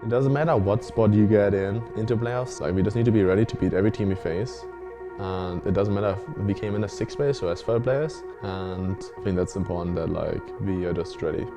It doesn't matter what spot you get into playoffs. Like, we just need to be ready to beat every team we face. And it doesn't matter if we came in as 6th place or as 3rd players. And I think that's important that like we are just ready.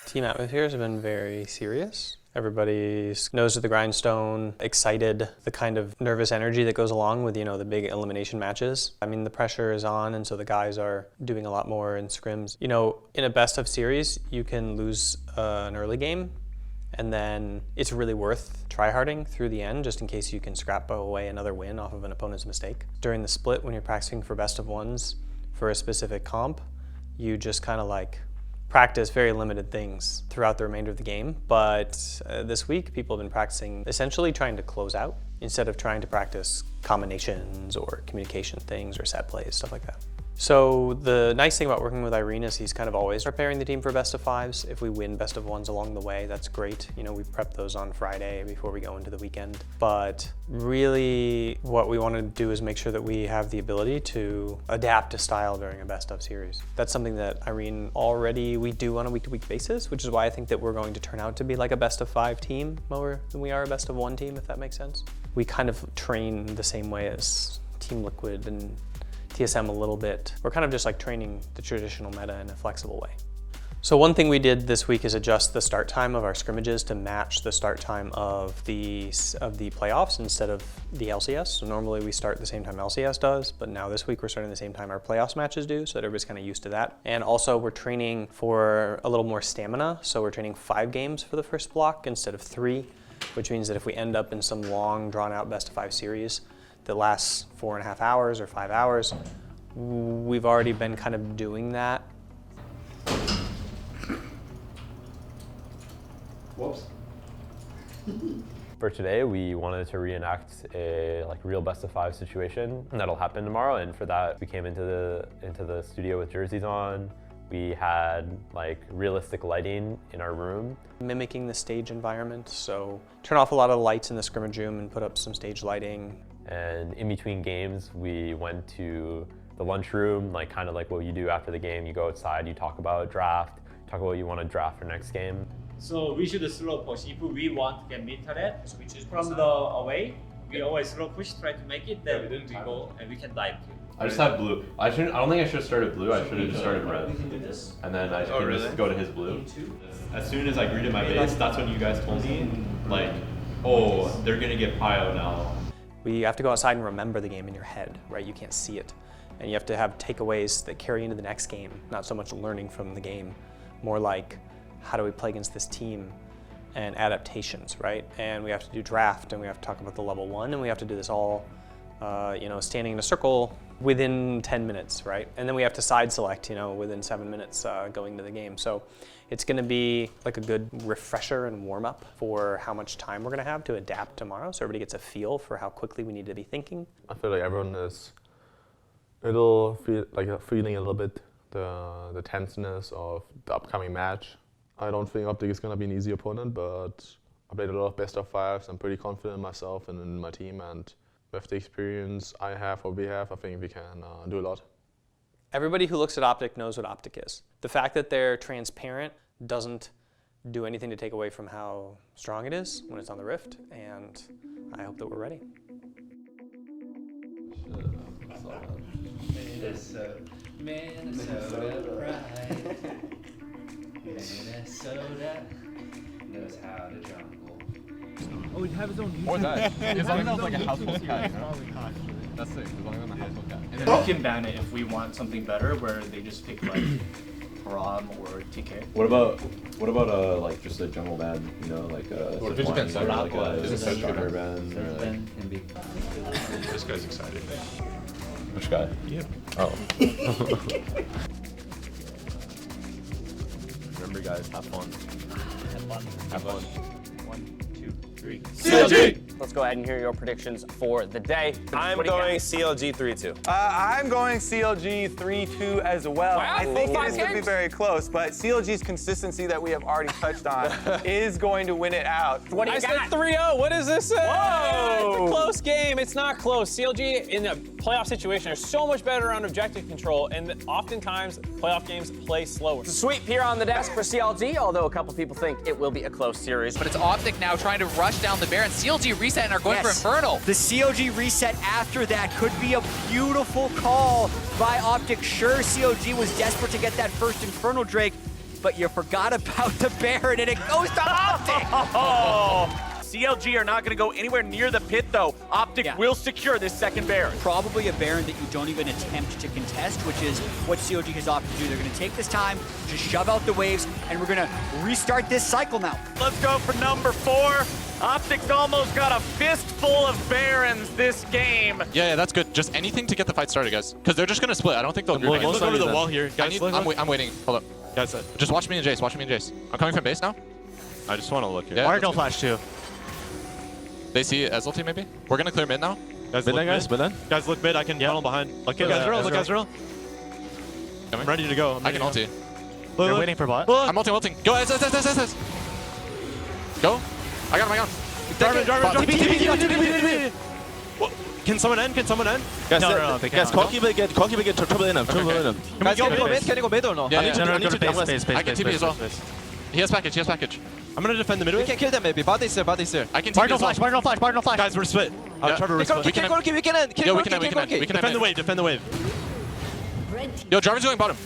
Team atmospheres have been very serious. Everybody's nose to the grindstone, excited, the kind of nervous energy that goes along with, the big elimination matches. I mean, the pressure is on, and so the guys are doing a lot more in scrims. In a best of series, you can lose an early game, and then it's really worth tryharding through the end just in case you can scrap away another win off of an opponent's mistake. During the split, when you're practicing for best of ones for a specific comp, you just kind of like practice very limited things throughout the remainder of the game, but this week people have been practicing essentially trying to close out instead of trying to practice combinations or communication things or set plays, stuff like that. So the nice thing about working with Irene is he's kind of always preparing the team for best of fives. If we win best of ones along the way, that's great. We prep those on Friday before we go into the weekend. But really what we want to do is make sure that we have the ability to adapt to style during a best of series. That's something that Irene we do on a week-to-week basis, which is why I think that we're going to turn out to be like a best of 5 team more than we are a best of 1 team, if that makes sense. We kind of train the same way as Team Liquid and TSM a little bit. We're kind of just like training the traditional meta in a flexible way. So one thing we did this week is adjust the start time of our scrimmages to match the start time of the playoffs instead of the LCS. So normally we start the same time LCS does, but now this week we're starting the same time our playoffs matches do, so that everybody's kind of used to that. And also we're training for a little more stamina. So we're training 5 games for the first block instead of 3, which means that if we end up in some long drawn out best of 5 series that lasts 4.5 hours or 5 hours, we've already been kind of doing that. Whoops. For today, we wanted to reenact a real best of 5 situation, and that'll happen tomorrow. And for that, we came into the studio with jerseys on. We had realistic lighting in our room. Mimicking the stage environment, so turn off a lot of the lights in the scrimmage room and put up some stage lighting. And in between games, we went to the lunchroom, kind of like what you do after the game. You go outside, you talk about draft, talk about what you want to draft for next game. So we should slow push. If we want to get mid turret, so we choose from the away. We always slow push, try to make it. Then we go and we can dive too. I just have blue. I don't think I should have started blue. I should have just started red. We can do this. And then I can just go to his blue. As soon as I greeted my base, that's when you guys told me, oh, they're gonna get Pio now. You have to go outside and remember the game in your head, right? You can't see it. And you have to have takeaways that carry into the next game, not so much learning from the game, more like how do we play against this team and adaptations, right? And we have to do draft and we have to talk about the level 1 and we have to do this all, standing in a circle within 10 minutes, right? And then we have to side select, within 7 minutes going to the game. So it's gonna be like a good refresher and warm up for how much time we're gonna have to adapt tomorrow, so everybody gets a feel for how quickly we need to be thinking. I feel like everyone is feeling a little bit the tenseness of the upcoming match. I don't think OpTic is gonna be an easy opponent, but I played a lot of best of 5s. I'm pretty confident in myself and in my team, and with the experience I have or we have, I think we can do a lot. Everybody who looks at OpTic knows what OpTic is. The fact that they're transparent doesn't do anything to take away from how strong it is when it's on the Rift, and I hope that we're ready. Minnesota pride. Minnesota knows how to jungle. Oh, he'd have his own YouTube. Or that. As long as that was like a household cat, That's it, as long as I'm a household cat. And then we can ban it if we want something better, where they just pick Rom or TK. What about just a jungle ban, Or if it's a consent, like a sugar ban, or This guy's excited. which guy? Yep. Oh. Remember guys, have fun. Have fun. Have fun. 1, 2, 3. CLG! let's go ahead and hear your predictions for the day. I'm going CLG 3-2. I'm going CLG 3-2 as well. Wow, I think full it is going to be games. very close, but CLG's consistency that we have already touched on is going to win it out. What do you I said got? 3-0. What does this say? Whoa! It's a close game. It's not close. CLG in a playoff situation are so much better on objective control, and oftentimes playoff games play slower. Sweep here on the desk for CLG, although a couple people think it will be a close series. But it's OpTic now trying to rush down the Baron. CLG reset and are going for Yes. Infernal. The CLG reset after that could be a beautiful call by OpTic. Sure, CLG was desperate to get that first Infernal Drake, but you forgot about the Baron, and it goes to OpTic. CLG are not going to go anywhere near the pit, though. OpTic will secure this second Baron. Probably a Baron that you don't even attempt to contest, which is what CLG has opted to do. They're going to take this time, just shove out the waves, and we're going to restart this cycle now. Let's go for number 4. OpTic's almost got a fistful of Barons this game. Yeah, that's good. Just anything to get the fight started, guys. Because they're just going to split. I don't think they'll group. Look over the wall here. Guys, I'm waiting. Hold up. Guys, Just watch me and Jace. Watch me and Jace. I'm coming from base now. I just want to look here. Yeah, no flash too. They see Ezreal mid maybe. We're going to clear mid now. Guys, Mid look lane, guys, mid lane. Guys, look mid. I can tunnel behind. Look, Yeah, guys, Ezreal, look, Ezreal. I'm ready to go. I can ulti. They're waiting for bot. I'm ulting. Go, Ez. Go. I got him. Jarvan. Can someone end? Guys, No, they guys, can't. Corki will get triple in him. Can we go mid? Can you go mid or no? Yeah, I need to base. I can TP as well. He has package. I'm gonna defend the mid. We can kill them maybe. Bot is there. I can TP as well. Guys, we're split. I'll try to risk We can end. Yeah, we can end. Defend the wave. Yo, Jarvan's going bottom.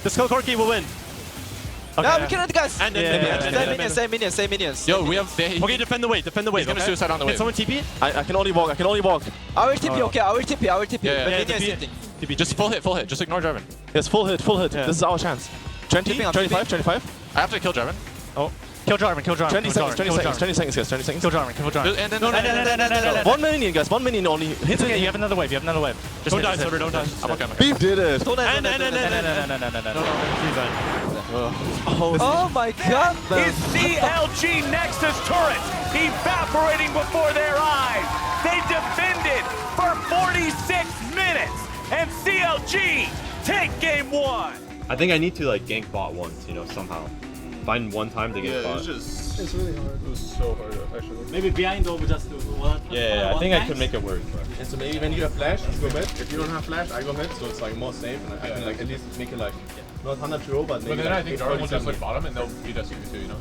The Skull Corki will win. No, we can end, guys. And Same minions. Yo, we have. Okay, defend the wave. He's gonna suicide on the Can wave. someone TP? I can only walk. I will TP, okay. I will TP. Yeah, But yeah, minions TP. hitting. Just full hit. Just ignore Jarvan. Yes, full hit. Yeah. This is our chance. 20, TP, I'm 25. I have to kill Jarvan. Kill Jarvan. 20 seconds, guys. 20 seconds. Kill Jarvan. And then One minion, guys. One minion only. Hit Okay, you have another wave. Don't die, Silver. Don't die. I'm okay. Beef did it. No. Oh my god. Is CLG Nexus turret evaporating before their eyes? They defended for 46 minutes, and CLG take game 1. I think I need to like gank bot once, somehow. Find one time to get bot. It's really hard. It was so hard, actually. Maybe behind over just one. Yeah, I think I could make it work. And so maybe when you have flash, you go mid. If you don't have flash, I go mid. So it's like more safe, and I can like at least make it like not 100 but maybe. But then I think Jarvan will just like 47. bottom and they'll beat us 2v2, you know?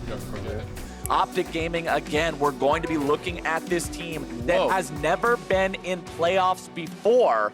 OpTic Gaming again. We're going to be looking at this team that has never been in playoffs before.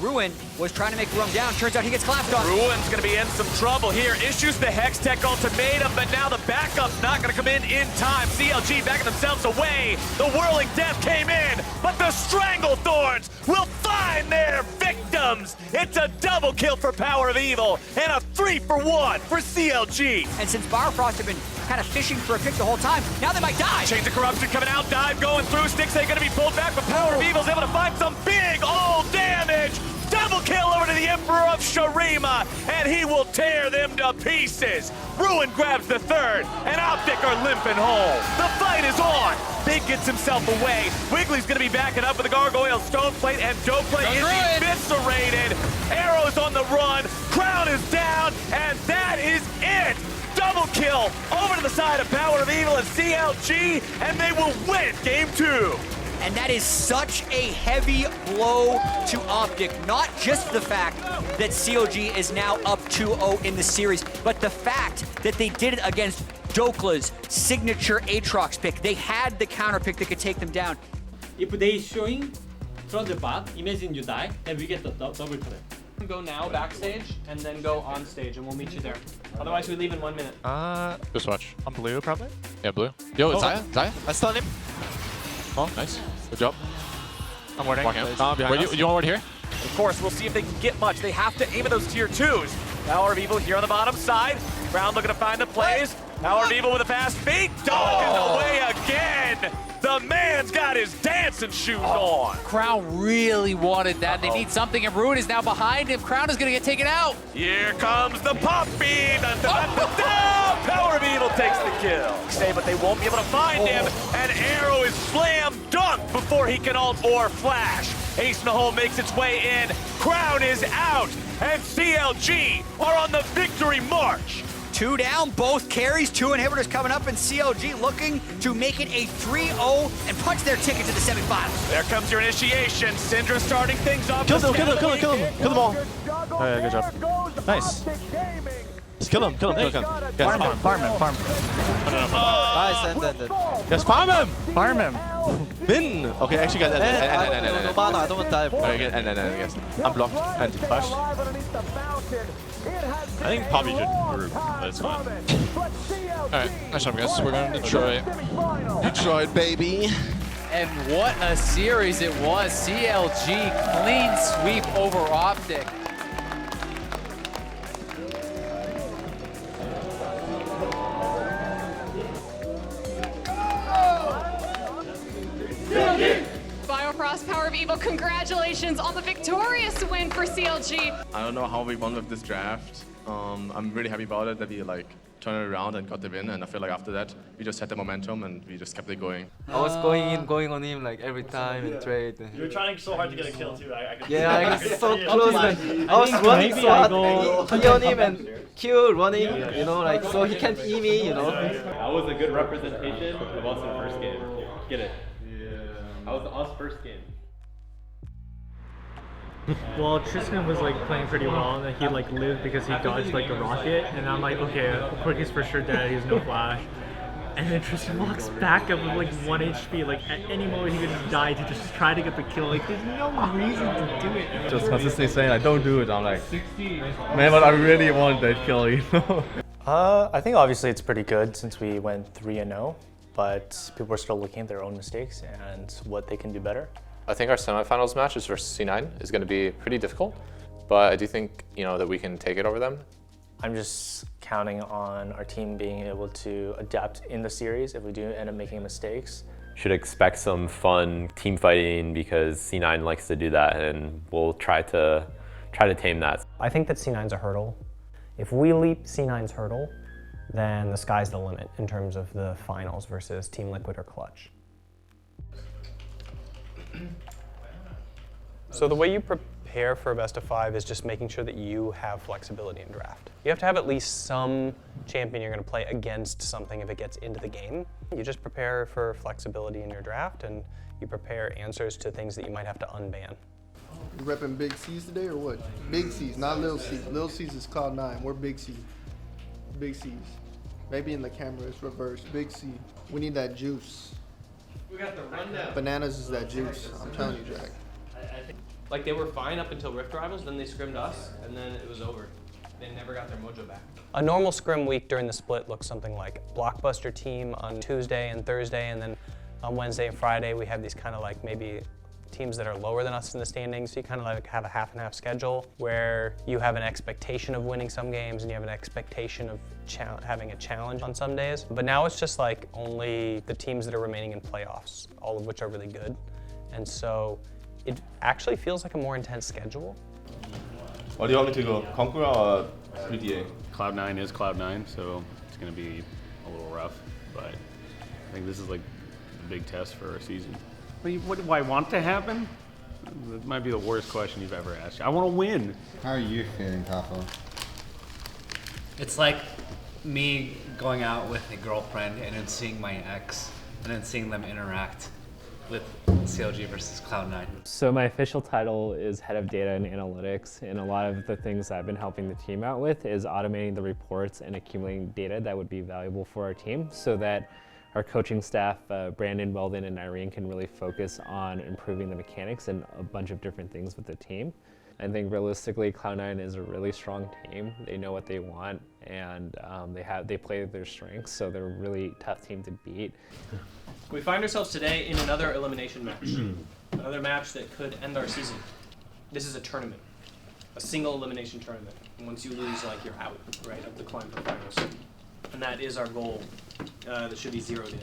Ruin was trying to make Ruin down. Turns out he gets clapped on. Ruin's going to be in some trouble here. Issues the Hextech ultimatum, but now the backup's not going to come in time. CLG backing themselves away. The Whirling Death came in, but the Stranglethorns will find their victims. It's a double kill for Power of Evil and a 3-for-1 for CLG. And since Barfrost have been kind of fishing for a pick the whole time, now they might die. Chains of Corruption coming out, dive going through. Stixay going to be pulled back, but Power of Evil's able to find some big old damage. Double kill over to the Emperor of Shurima, and he will tear them to pieces. Ruin grabs the third, and OpTic are limping home. The fight is on. Big gets himself away. Wiggly's gonna be backing up with a Gargoyle Stone Plate, and Dopeplate is eviscerated. Arrows on the run. Crown is down, and that is it. Double kill over to the side of Power of Evil and CLG, and they will win game 2. And that is such a heavy blow to OpTic. Not just the fact that CLG is now up 2-0 in the series, but the fact that they did it against Dokla's signature Aatrox pick. They had the counter pick that could take them down. If they showing from the bot, imagine you die, and we get the double turret. Go now backstage and then go on stage, and we'll meet you there. Otherwise, we leave in 1 minute. Just watch. I'm blue, probably. Yeah, blue. Yo, it's Zaya? I stun him. Oh, nice. Good job. I'm warding. Walk out. Behind us. You want ward here? Of course, we'll see if they can get much. They have to aim at those tier 2s. Power of Evil here on the bottom side. Brown looking to find the plays. Power of Evil with a fast feet, dodges away again. The man's got his dancing shoes on. Crown really wanted that. They need something, and Ruin is now behind him. Crown is going to get taken out. Here comes the Poppy. Power of Evil takes the kill. But they won't be able to find him. An arrow is slam dunked before he can ult or flash. Ace in the hole makes its way in. Crown is out, and CLG are on the victory march. 2 down, both carries, 2 inhibitors coming up, and CLG looking to make it a 3-0 and punch their ticket to the semifinals. There comes your initiation. Syndra starting things off. Kill them all. Oh, yeah, good job. Nice. Just kill him. Yes, Farm him. Nice, and yes, farm him. Win. Okay, actually, guys, I don't die. Okay, and yes. I'm blocked and flash. I think Poppy should group. That's fine. Alright, nice job, guys. We're going to Detroit. Detroit, baby. And what a series it was. CLG clean sweep over OpTic. Biofrost, Power of Evil, congratulations on the victorious win for CLG. I don't know how we won with this draft. I'm really happy about it that we turned it around and got the win, and I feel like after that we just had the momentum and we just kept it going. I was going on him like every time in trade. You were trying so hard to get a kill too. I was so close, man. I was running so hard, be on him and Q running, you know, like so he can't E me, you know. That was a good representation of us in the first game. Get it? Yeah. That was us first game. Well, Tristan was like playing pretty well, and then he like lived because he dodged like a rocket, and I'm like, okay, Quirky's for sure dead, he has no flash. And then Tristan walks back up with like 1 HP, like at any moment he could just die to just try to get the kill, like there's no reason to do it. Just consistently saying like, don't do it, I'm like, man, but I really want that kill, you know? I think obviously it's pretty good since we went 3-0, but people are still looking at their own mistakes and what they can do better. I think our semifinals match is versus C9 is going to be pretty difficult, but I do think that we can take it over them. I'm just counting on our team being able to adapt in the series if we do end up making mistakes. Should expect some fun team fighting because C9 likes to do that, and we'll try to tame that. I think that C9's a hurdle. If we leap C9's hurdle, then the sky's the limit in terms of the finals versus Team Liquid or Clutch. So the way you prepare for a best of 5 is just making sure that you have flexibility in draft. You have to have at least some champion you're going to play against something if it gets into the game. You just prepare for flexibility in your draft, and you prepare answers to things that you might have to unban. You repping Big C's today or what? Big C's, not Little C's. Little C's is Cloud9. We're Big C. Big C's. Maybe in the camera it's reversed. Big C. We need that juice. We got the rundown. Bananas is that juice. I'm telling you, Jack. Like they were fine up until Rift Rivals, then they scrimmed us, and then it was over. They never got their mojo back. A normal scrim week during the split looks something like Blockbuster team on Tuesday and Thursday, and then on Wednesday and Friday we have these kind of like maybe teams that are lower than us in the standings. So you kind of like have a half and half schedule where you have an expectation of winning some games and you have an expectation of having a challenge on some days. But now it's just like only the teams that are remaining in playoffs, all of which are really good. And so it actually feels like a more intense schedule. What do you want me to go, Conqueror or 3DA? Cloud9 is Cloud9, so it's going to be a little rough, but I think this is like a big test for our season. What do I want to happen? That might be the worst question you've ever asked. I want to win. How are you feeling, Taco? It's like me going out with a girlfriend and then seeing my ex and then seeing them interact with CLG versus Cloud9. So my official title is Head of Data and Analytics, and a lot of the things I've been helping the team out with is automating the reports and accumulating data that would be valuable for our team so that our coaching staff, Brandon, Weldon, and Irene can really focus on improving the mechanics and a bunch of different things with the team. I think realistically, Cloud9 is a really strong team. They know what they want, and they play their strengths, so they're a really tough team to beat. We find ourselves today in another elimination match. Another match that could end our season. This is a tournament. A single elimination tournament. And once you lose, like, you're out, right, of the climb for finals. and that is our goal that should be zeroed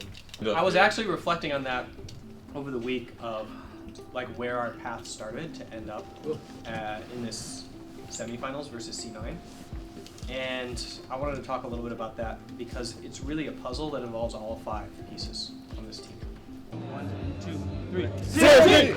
in. I was actually reflecting on that over the week of like where our path started to end up in this semifinals versus C9. And I wanted to talk a little bit about that because it's really a puzzle that involves all 5 pieces on this team. 1, 2, 3. CLG!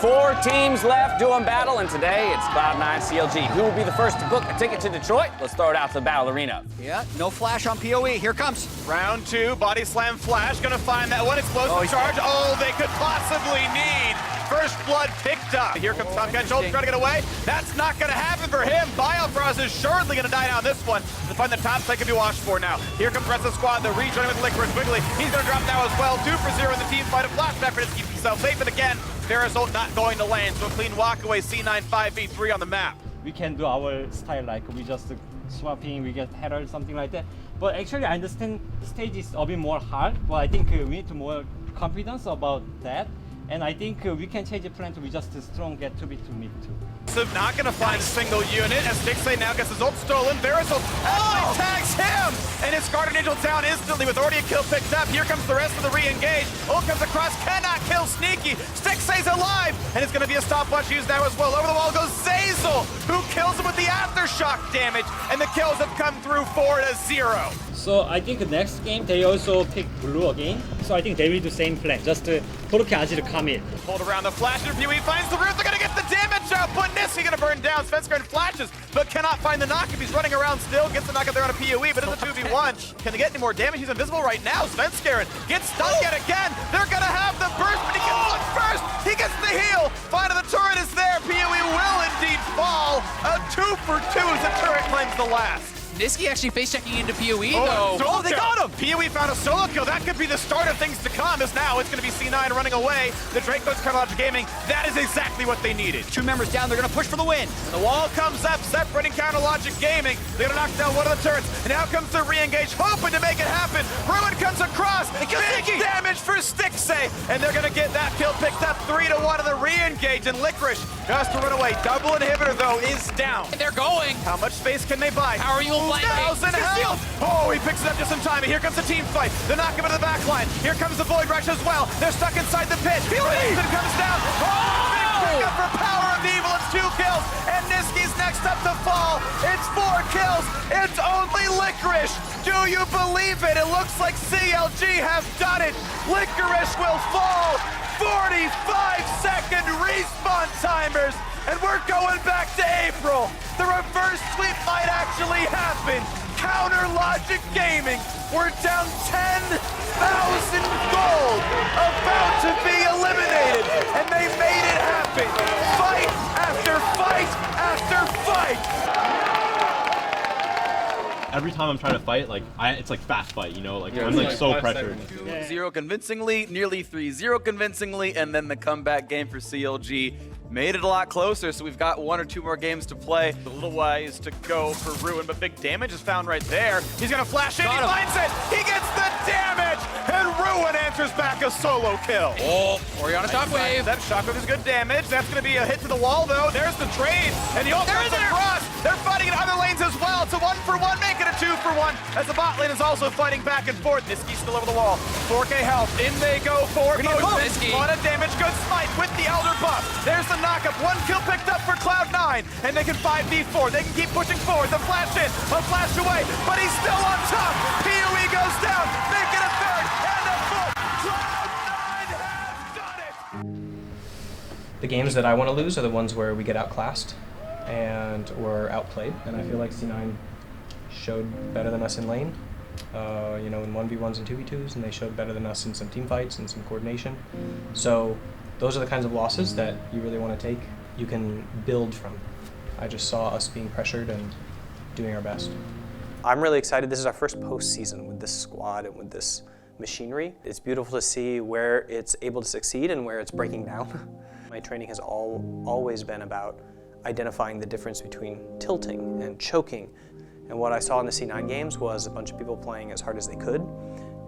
4 teams left doing battle, and today it's Cloud9 CLG. Who will be the first to book a ticket to Detroit? Let's throw it out to the battle arena. Yeah, no flash on PoE. Here comes. Round 2, body slam flash, gonna find that one explosive charge. Oh, they could possibly need first blood picked up. Here comes Tom Schultz trying to get away. That's not gonna happen for him. Biofrost is surely gonna die down this one. To find the top side can be watched for now. Here comes the rest of the squad. They're rejoining with Licorice Wiggly. He's gonna drop now as well. 2 for 0 in the team fight. A flashback for to keep himself safe. And again, Ferris ult not going to lane. So a clean walk away. C9 5v3 on the map. We can do our style like we just swapping, we get header, something like that. But actually, I understand the stage is a bit more hard. But I think we need to more confidence about that. And I think we can change the plan to be just strong, get to be to mid too. So not gonna find a single unit as Stixay now gets his ult stolen. Verisol actually tags him, and his Guardian Angel down instantly with already a kill picked up. Here comes the rest of the re-engage. Ult comes across, cannot kill Sneaky. Stixay's alive, and it's gonna be a stopwatch used now as well. Over the wall goes Zazel, who kills him with the aftershock damage, and the kills have come through 4-0. So I think next game they also pick blue again. So I think they will do same plan, just 그렇게 아지를 come in. Hold around the flash interview, he finds the root, they're gonna get the damage out, but Nisky gonna burn down. Svenskar flashes, but cannot find the knock. If he's running around still, gets the knock up there on a PoE, but it's a 2v1. Can they get any more damage? He's invisible right now. Svenskar gets stunned yet again. They're gonna have the burst, but he can look first. He gets the heal. Finally, the turret is there. PoE will indeed fall. A 2 for 2 as the turret claims the last. Nisky actually face-checking into PoE, though. though. Oh, they got him! PoE found a solo kill. That could be the start of things to come, as now it's going to be C9 running away. The Drake goes Carlogic Gaming. That is exactly what they needed. 2 members down. They're going to push for the win. And the wall comes up, separating Counterlogic Gaming. They're going to knock down one of the turrets. And now comes the re-engage, hoping to make it happen. Ruin comes across. Big damage for Stixay. And they're going to get that kill picked up 3-1 on the re-engage. And Licorice has to run away. Double inhibitor, though, is down. They're going. How much space can they buy? How are you flanking? 1,000 health! Oh, he picks it up just in time. And here comes the team fight. The knock him into the back line. Here comes the Void Rush as well. They're stuck inside the pit. Winston comes down. Oh, big pick up for Power of Evil. It's 2 kills. And Nisky's next up to fall. It's 4 kills. It's only Licorice. Do you believe it? It looks like CLG have done it. Licorice will fall. 45-second respawn timers. And we're going back to April. The reverse sweep might actually happen. Counterlogic Gaming, we're down 10,000 gold, about to be eliminated, and they made it happen. Fight after fight after fight. Every time I'm trying to fight, like it's like fast fight, you know, like I'm like so pressured. 2-0 convincingly, nearly 3-0 convincingly, and then the comeback game for CLG made it a lot closer, so we've got 1 or 2 more games to play. A little ways to go for Ruin, but big damage is found right there. He's gonna flash in, he finds it, he gets the damage, and Ruin answers back a solo kill. Oh, Oriana Shockwave. That Shockwave is good damage. That's gonna be a hit to the wall though. There's the trade, and the ult comes across. They're fighting in other lanes as well. It's a 1-for-1, make it a 2-for-1, as the bot lane is also fighting back and forth. Nisky's still over the wall. 4K health, in they go for Moses. A lot of damage, good smite with the Elder buff. There's the knock-up, 1 kill picked up for Cloud9, and they can 5v4. They can keep pushing forward. The flash in, a flash away, but he's still on top. PoE goes down, make it a 3rd, and a 4th. Cloud9 has done it! The games that I want to lose are the ones where we get outclassed and we're outplayed, and I feel like C9 showed better than us in lane, you know, in 1v1s and 2v2s, and they showed better than us in some team fights and some coordination. So those are the kinds of losses that you really want to take. You can build from. I just saw us being pressured and doing our best. I'm really excited. This is our first postseason with this squad and with this machinery. It's beautiful to see where it's able to succeed and where it's breaking down. My training has always been about identifying the difference between tilting and choking. And what I saw in the C9 games was a bunch of people playing as hard as they could,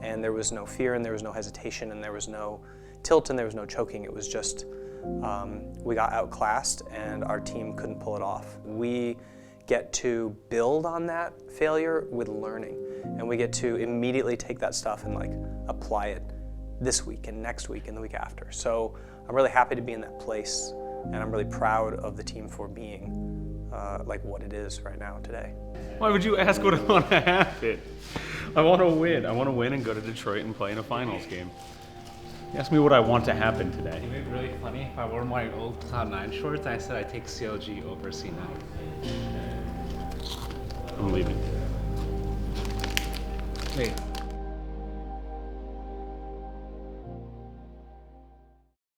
and there was no fear and there was no hesitation and there was no tilt and there was no choking. It was just, we got outclassed and our team couldn't pull it off. We get to build on that failure with learning. And we get to immediately take that stuff and like apply it this week and next week and the week after. So I'm really happy to be in that place, and I'm really proud of the team for being like what it is right now today. Why would you ask what I want to happen? I want to win. I want to win and go to Detroit and play in a finals game. Ask me what I want to happen today. It'd be really funny if I wore my old Cloud9 shorts. I said I'd take CLG over C9. I'm leaving. Wait,